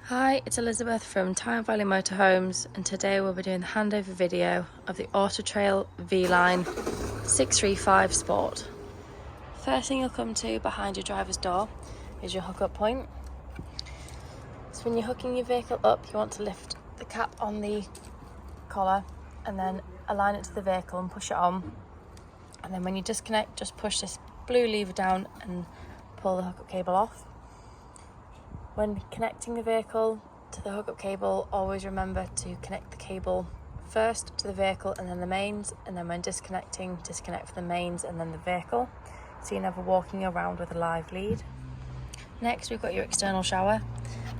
Hi, it's Elizabeth from Tyne Valley Motorhomes, and today we'll be doing the handover video of the AutoTrail V-Line 635 Sport. First thing you'll come to behind your driver's door is your hookup point. So when you're hooking your vehicle up, you want to lift the cap on the collar and then align it to the vehicle and push it on. And then when you disconnect, just push this blue lever down and pull the hookup cable off. When connecting the vehicle to the hookup cable, always remember to connect the cable first to the vehicle and then the mains, and then when disconnecting, disconnect from the mains and then the vehicle, so you're never walking around with a live lead. Next, we've got your external shower.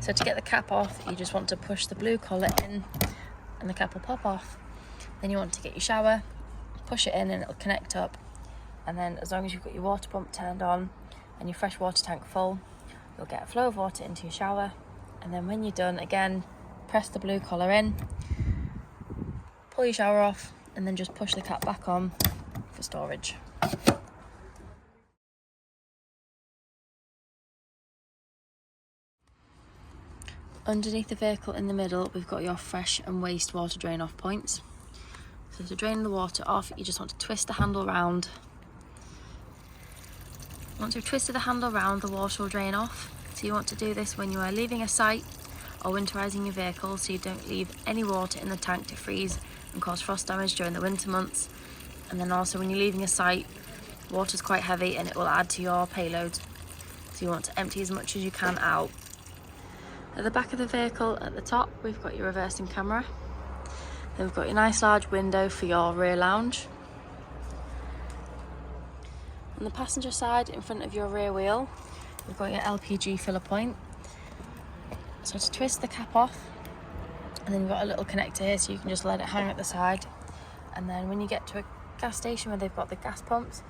So to get the cap off, you just want to push the blue collar in and the cap will pop off. Then you want to get your shower, push it in and it'll connect up, and then as long as you've got your water pump turned on and your fresh water tank full, you'll get a flow of water into your shower. And then when you're done, again, press the blue collar in, pull your shower off, and then just push the cap back on for storage. Underneath the vehicle in the middle, we've got your fresh and waste water drain off points. So to drain the water off, you just want to twist the handle round. Once you've twisted the handle round, the water will drain off. So you want to do this when you are leaving a site or winterising your vehicle, so you don't leave any water in the tank to freeze and cause frost damage during the winter months. And then also when you're leaving a site, water's quite heavy and it will add to your payload. So you want to empty as much as you can out. At the back of the vehicle at the top, we've got your reversing camera. Then we've got your nice large window for your rear lounge. On the passenger side, in front of your rear wheel, we've got your LPG filler point. So to twist the cap off, and then you've got a little connector here so you can just let it hang at the side. And then when you get to a gas station where they've got the gas pumps,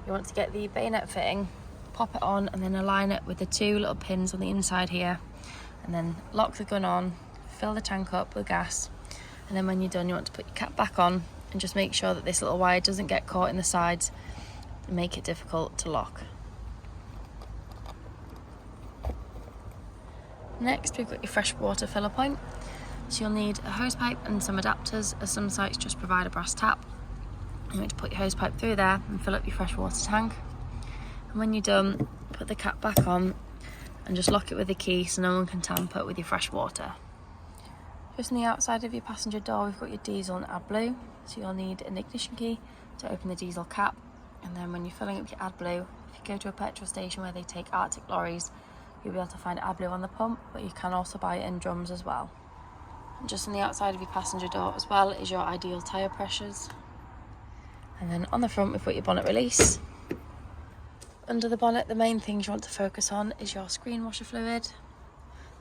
you want to get the bayonet fitting, pop it on and then align it with the two little pins on the inside here. And then lock the gun on, fill the tank up with gas. And then when you're done, you want to put your cap back on and just make sure that this little wire doesn't get caught in the sides and make it difficult to lock. Next, we've got your fresh water filler point. So you'll need a hose pipe and some adapters, as some sites just provide a brass tap. You want to put your hose pipe through there and fill up your fresh water tank. And when you're done, put the cap back on and just lock it with a key so no one can tamper with your fresh water. Just on the outside of your passenger door, we've got your diesel and AdBlue. So you'll need an ignition key to open the diesel cap. And then when you're filling up your AdBlue, if you go to a petrol station where they take Arctic lorries, you'll be able to find AdBlue on the pump, but you can also buy it in drums as well. And just on the outside of your passenger door as well is your ideal tyre pressures. And then on the front, we've got your bonnet release. Under the bonnet, the main things you want to focus on is your screen washer fluid,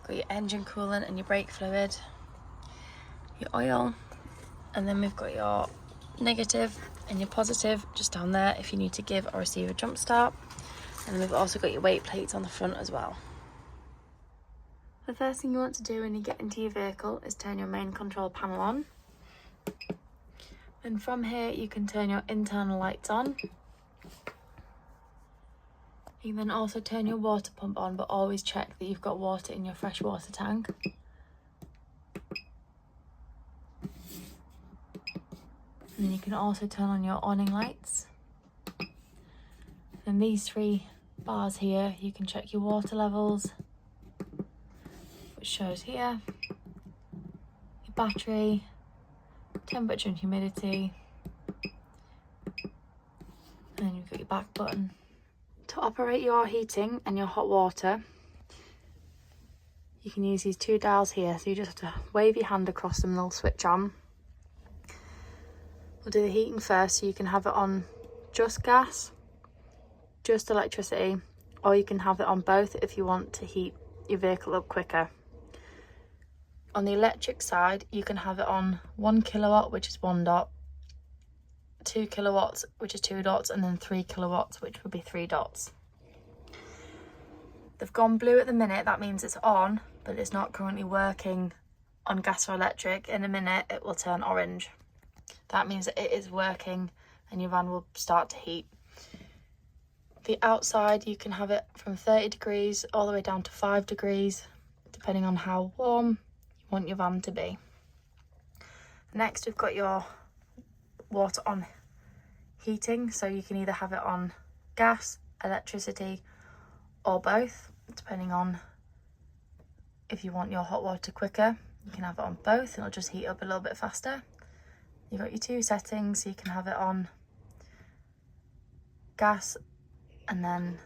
got your engine coolant and your brake fluid, your oil, and then we've got your negative and your positive just down there if you need to give or receive a jump start. And then we've also got your weight plates on the front as well. The first thing you want to do when you get into your vehicle is turn your main control panel on. And from here you can turn your internal lights on. You can then also turn your water pump on, but always check that you've got water in your fresh water tank. And then you can also turn on your awning lights. And these three bars here, you can check your water levels, which shows here, your battery, temperature and humidity, and then you've got your back button. To operate your heating and your hot water, you can use these two dials here, so you just have to wave your hand across them and they'll switch on. We'll do the heating first, so you can have it on just gas, just electricity, or you can have it on both if you want to heat your vehicle up quicker. On the electric side, you can have it on 1 kilowatt, which is 1 dot, 2 kilowatts, which is 2 dots, and then 3 kilowatts, which would be 3 dots. They've gone blue at the minute, that means it's on, but it's not currently working on gas or electric. In a minute, it will turn orange. That means that it is working and your van will start to heat. The outside, you can have it from 30 degrees all the way down to 5 degrees. depending on how warm you want your van to be. Next, we've got your water on heating, so you can either have it on gas, electricity, or both, depending on if you want your hot water quicker. You can have it on both and it'll just heat up a little bit faster. You've got your two settings, so you can have it on gas and then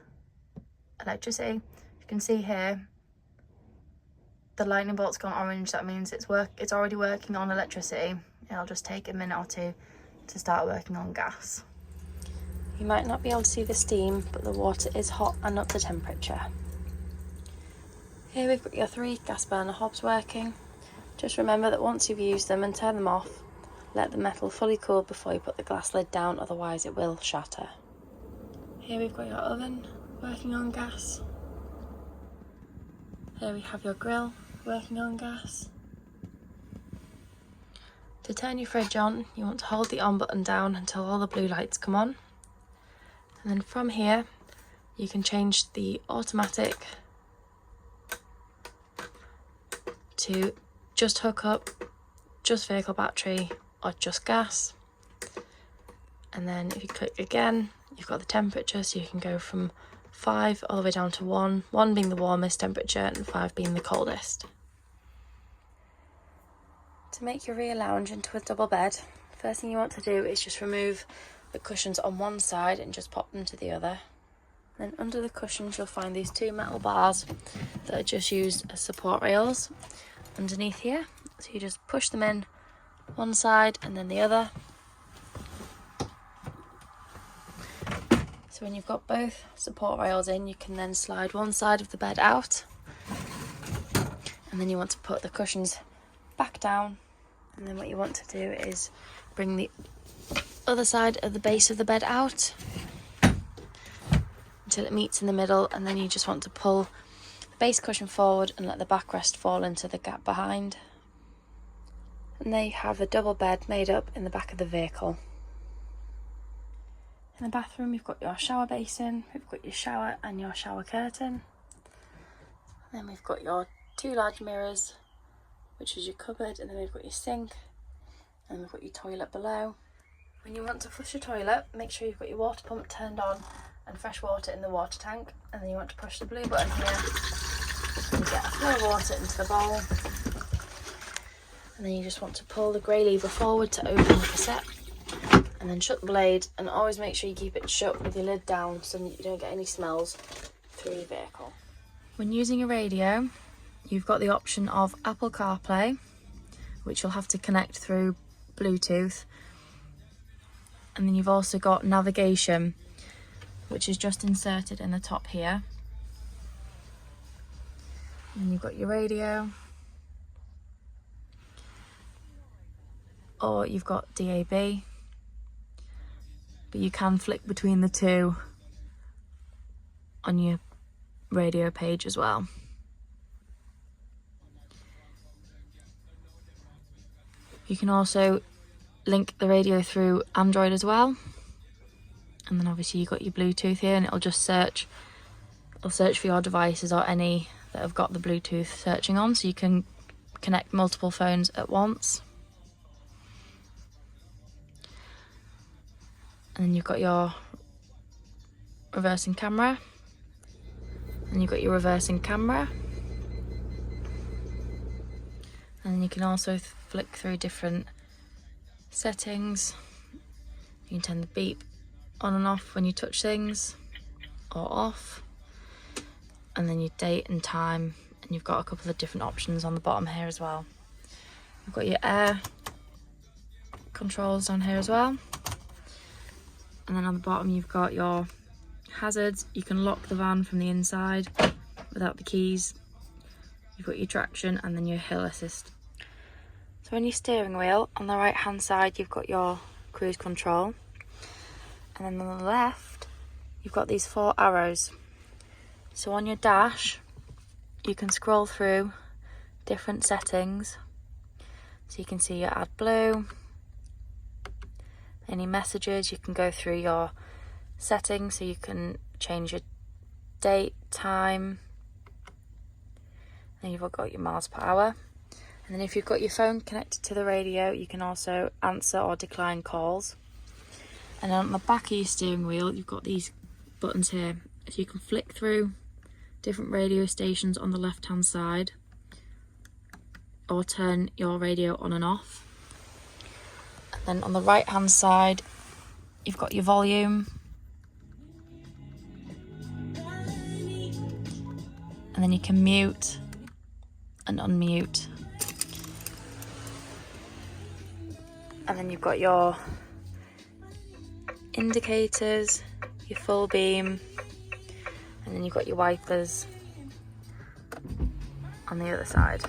electricity. You can see here the lightning bolt's gone orange. That means it's already working on electricity. It'll just take a minute or two to start working on gas. You might not be able to see the steam, but the water is hot and up to temperature. Here we've got your 3 gas burner hobs working. Just remember that once you've used them and turned them off, let the metal fully cool before you put the glass lid down, otherwise it will shatter. Here we've got your oven working on gas. Here we have your grill working on gas. To turn your fridge on, you want to hold the on button down until all the blue lights come on. And then from here, you can change the automatic to just hook up, just vehicle battery, or just gas. And then if you click again, you've got the temperature, so you can go from 5 all the way down to 1, 1 being the warmest temperature and 5 being the coldest. To make your rear lounge into a double bed, first thing you want to do is just remove the cushions on one side and just pop them to the other. Then under the cushions you'll find these 2 metal bars that are just used as support rails underneath here. So you just push them in one side and then the other. So when you've got both support rails in, you can then slide one side of the bed out, and then you want to put the cushions back down, and then what you want to do is bring the other side of the base of the bed out until it meets in the middle, and then you just want to pull the base cushion forward and let the backrest fall into the gap behind. And there you have a double bed made up in the back of the vehicle. In the bathroom we've got your shower basin, we've got your shower and your shower curtain. And then we've got your 2 large mirrors, which is your cupboard, and then we've got your sink, and we've got your toilet below. When you want to flush your toilet, make sure you've got your water pump turned on and fresh water in the water tank, and then you want to push the blue button here and get a flow of water into the bowl. And then you just want to pull the grey lever forward to open the cassette, and then shut the blade, and always make sure you keep it shut with your lid down so that you don't get any smells through your vehicle. When using a radio, you've got the option of Apple CarPlay, which you'll have to connect through Bluetooth. And then you've also got navigation, which is just inserted in the top here. And you've got your radio, or you've got DAB, but you can flick between the two on your radio page as well. You can also link the radio through Android as well, and then obviously you've got your Bluetooth here, and it'll search for your devices or any that have got the Bluetooth searching on, so you can connect multiple phones at once. And then you've got your reversing camera, and you've got your reversing camera, and then you can also flick through different settings. You can turn the beep on and off when you touch things, or off, and then your date and time, and you've got a couple of different options on the bottom here as well. You've got your air controls on here as well, and then on the bottom you've got your hazards. You can lock the van from the inside without the keys. You've got your traction, and then your hill assist. So on your steering wheel, on the right hand side you've got your cruise control, and then on the left you've got these 4 arrows. So on your dash you can scroll through different settings, so you can see your AdBlue, any messages. You can go through your settings, so you can change your date, time, And you've got your miles per hour. And then if you've got your phone connected to the radio, you can also answer or decline calls. And then on the back of your steering wheel, you've got these buttons here. So you can flick through different radio stations on the left hand side, or turn your radio on and off. And then on the right hand side, you've got your volume. And then you can mute and unmute. And then you've got your indicators, your full beam, and then you've got your wipers on the other side.